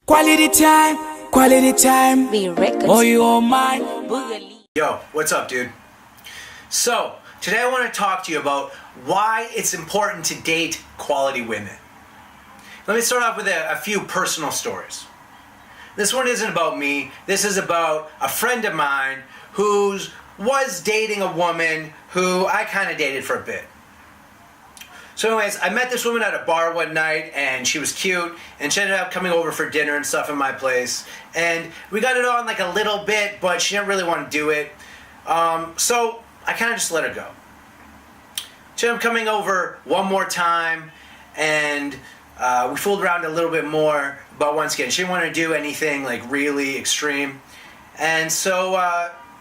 Quality time. We records. Oh, you all mine. Yo, what's up, dude? So, today I want to talk to you about why it's important to date quality women. Let me start off with a few personal stories. This one isn't about me. This is about a friend of mine who was dating a woman who I kind of dated for a bit. So anyways, I met this woman at a bar one night, and she was cute, and she ended up coming over for dinner and stuff in my place. And we got it on like a little bit, but she didn't really want to do it. So I kind of just let her go. She ended up coming over one more time, and we fooled around a little bit more, but once again, she didn't want to do anything like really extreme. And so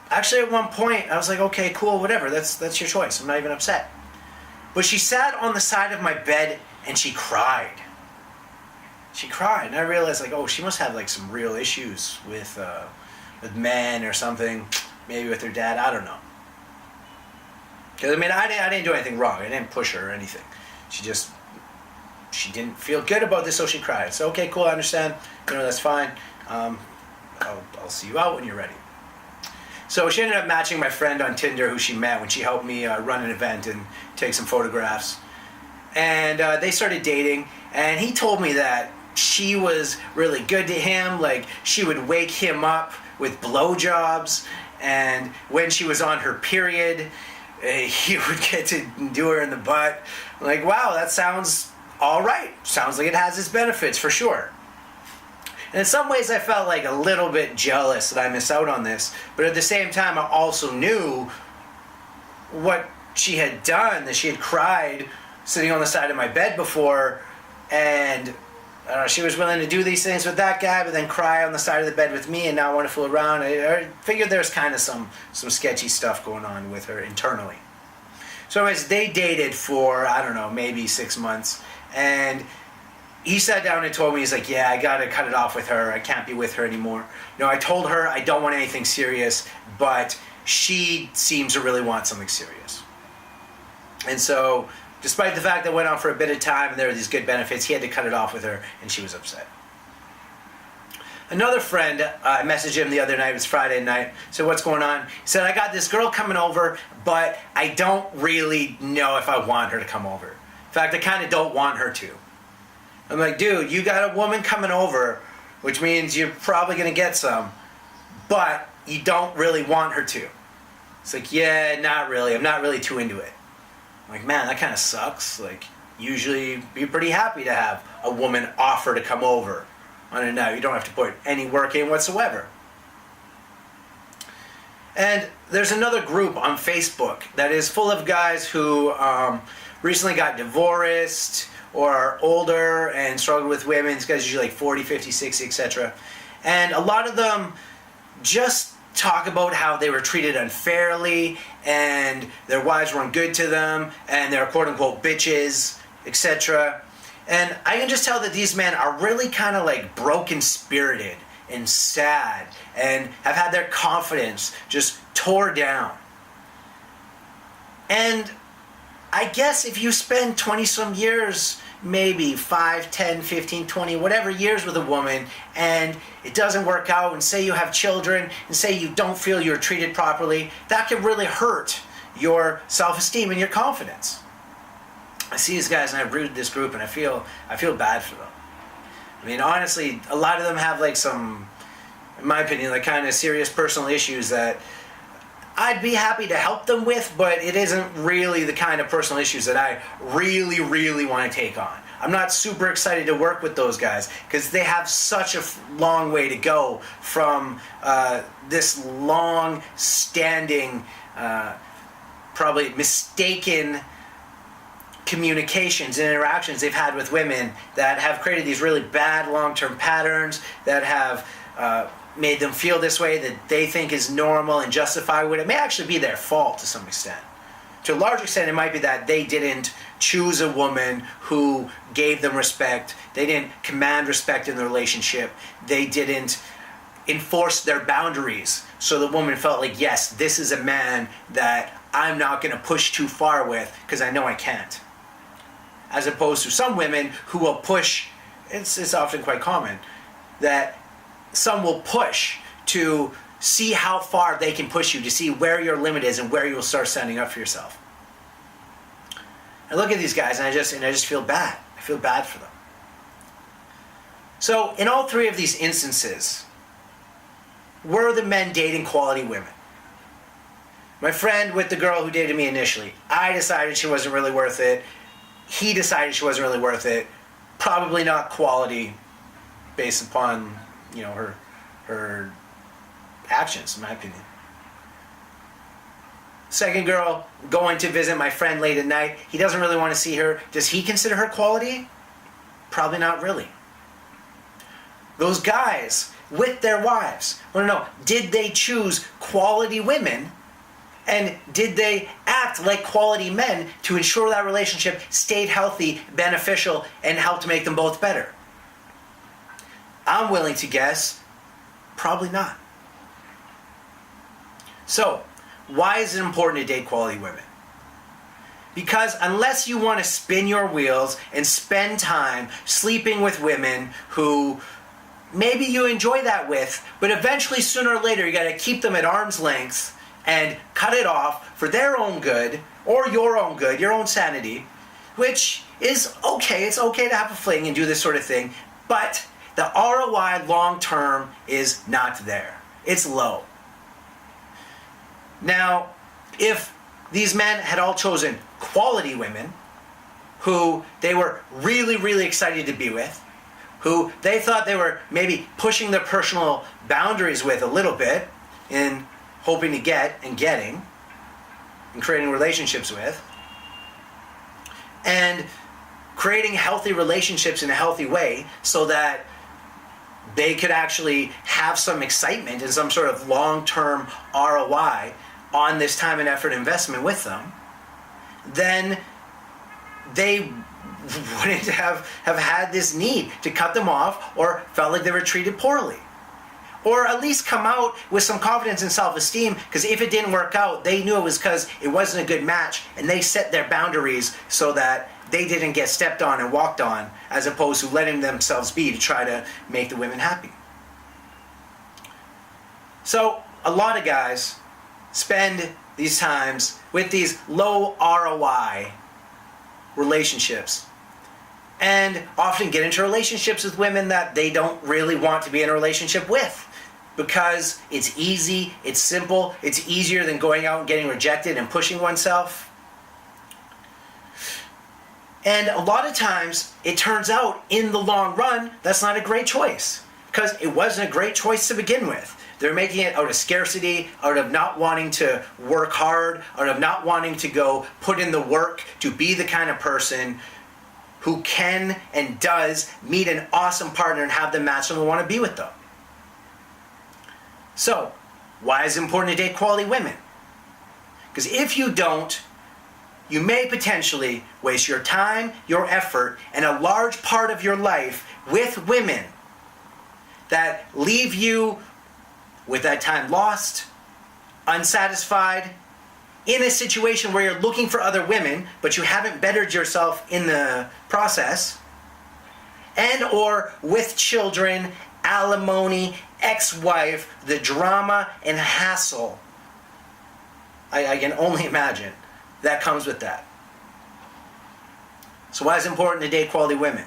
actually at one point, I was like, okay, cool, whatever, that's your choice. I'm not even upset. But she sat on the side of my bed and she cried. She cried, and I realized like, oh, she must have like some real issues with men or something, maybe with her dad. I don't know. Because I mean, I didn't do anything wrong. I didn't push her or anything. She didn't feel good about this, so she cried. So okay, cool, I understand. That's fine. I'll see you out when you're ready. So she ended up matching my friend on Tinder who she met when she helped me run an event and take some photographs. And they started dating, and he told me that she was really good to him. Like, she would wake him up with blowjobs, and when she was on her period, he would get to do her in the butt. I'm like, wow, that sounds all right. Sounds like it has its benefits for sure. And in some ways I felt like a little bit jealous that I missed out on this, but at the same time I also knew what she had done, that she had cried sitting on the side of my bed before, and I don't know, she was willing to do these things with that guy, but then cry on the side of the bed with me and not want to fool around. I figured there's kind of some sketchy stuff going on with her internally. So anyways, they dated for, I don't know, maybe 6 months, and he sat down and told me, he's like, yeah, I gotta cut it off with her. I can't be with her anymore. I told her I don't want anything serious, but she seems to really want something serious. And so, despite the fact that it went on for a bit of time and there were these good benefits, he had to cut it off with her, and she was upset. Another friend, I messaged him the other night, it was Friday night, said, what's going on? He said, I got this girl coming over, but I don't really know if I want her to come over. In fact, I kind of don't want her to. I'm like, dude, you got a woman coming over, which means you're probably going to get some, but you don't really want her to. It's like, yeah, not really. I'm not really too into it. I'm like, man, that kind of sucks. Like, usually be pretty happy to have a woman offer to come over on a night. You don't have to put any work in whatsoever. And there's another group on Facebook that is full of guys who recently got divorced, or are older and struggle with women. These guys are usually like 40, 50, 60, etc. And a lot of them just talk about how they were treated unfairly and their wives weren't good to them and they're quote-unquote bitches, etc. And I can just tell that these men are really kind of like broken-spirited and sad and have had their confidence just tore down. And I guess if you spend 20-some years, maybe 5, 10, 15, 20, whatever years with a woman, and it doesn't work out, and say you have children, and say you don't feel you're treated properly, that can really hurt your self-esteem and your confidence. I see these guys, and I've rooted this group, and I feel bad for them. I mean, honestly, a lot of them have like some, in my opinion, like kind of serious personal issues that I'd be happy to help them with, but it isn't really the kind of personal issues that I really, really want to take on. I'm not super excited to work with those guys because they have such a long way to go from this long-standing, probably mistaken communications and interactions they've had with women that have created these really bad long-term patterns that have made them feel this way that they think is normal and justified when it may actually be their fault to some extent. To a large extent, it might be that they didn't choose a woman who gave them respect. They didn't command respect in the relationship. They didn't enforce their boundaries. So the woman felt like, yes, this is a man that I'm not going to push too far with because I know I can't. As opposed to some women who will push, it's often quite common, that some will push to see how far they can push you, to see where your limit is and where you will start standing up for yourself. I look at these guys and I just feel bad. I feel bad for them. So in all three of these instances, were the men dating quality women? My friend with the girl who dated me initially, I decided she wasn't really worth it. He decided she wasn't really worth it. Probably not quality based upon, her actions, in my opinion. Second girl, going to visit my friend late at night. He doesn't really want to see her. Does he consider her quality? Probably not really. Those guys with their wives, I want to know, did they choose quality women? And did they act like quality men to ensure that relationship stayed healthy, beneficial, and helped to make them both better? I'm willing to guess, probably not. So, why is it important to date quality women? Because unless you want to spin your wheels and spend time sleeping with women who maybe you enjoy that with, but eventually sooner or later you got to keep them at arm's length and cut it off for their own good, or your own good, your own sanity, which is okay. It's okay to have a fling and do this sort of thing, but the ROI long term is not there. It's low. Now, if these men had all chosen quality women who they were really, really excited to be with, who they thought they were maybe pushing their personal boundaries with a little bit in hoping to get and getting and creating relationships with, and creating healthy relationships in a healthy way so that they could actually have some excitement and some sort of long-term ROI on this time and effort investment with them, then they wouldn't have had this need to cut them off or felt like they were treated poorly. Or at least come out with some confidence and self-esteem, because if it didn't work out, they knew it was because it wasn't a good match, and they set their boundaries so that they didn't get stepped on and walked on, as opposed to letting themselves be to try to make the women happy. So a lot of guys spend these times with these low ROI relationships and often get into relationships with women that they don't really want to be in a relationship with, because it's easy, it's simple, it's easier than going out and getting rejected and pushing oneself. And a lot of times it turns out in the long run that's not a great choice, because it wasn't a great choice to begin with. They're making it out of scarcity, out of not wanting to work hard, out of not wanting to go put in the work to be the kind of person who can and does meet an awesome partner and have them match them and want to be with them. So, why is it important to date quality women? Because if you don't, you may potentially waste your time, your effort, and a large part of your life with women that leave you with that time lost, unsatisfied, in a situation where you're looking for other women, but you haven't bettered yourself in the process, and or with children, alimony, ex-wife, the drama and hassle, I can only imagine, that comes with that. So why is it important to date quality women?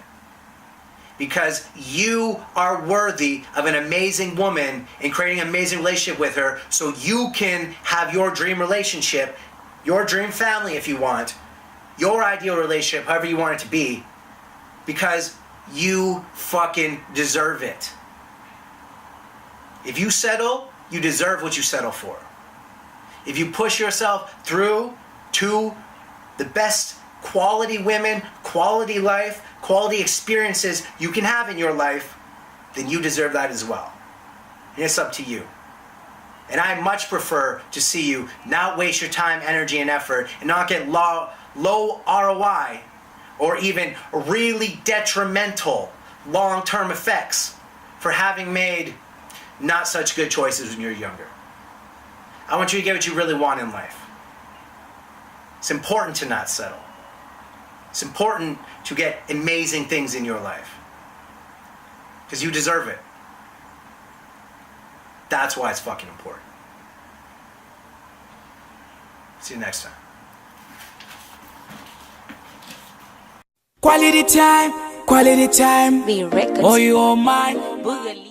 Because you are worthy of an amazing woman and creating an amazing relationship with her, so you can have your dream relationship, your dream family if you want, your ideal relationship, however you want it to be, because you fucking deserve it. If you settle, you deserve what you settle for. If you push yourself through to the best quality women, quality life, quality experiences you can have in your life, then you deserve that as well. And it's up to you. And I much prefer to see you not waste your time, energy, and effort and not get low ROI or even really detrimental long-term effects for having made not such good choices when you're younger. I want you to get what you really want in life. It's important to not settle. It's important to get amazing things in your life, because you deserve it. That's why it's fucking important. See you next time. Quality time, quality time. Be records. Oh, you all mine. Boogaloo.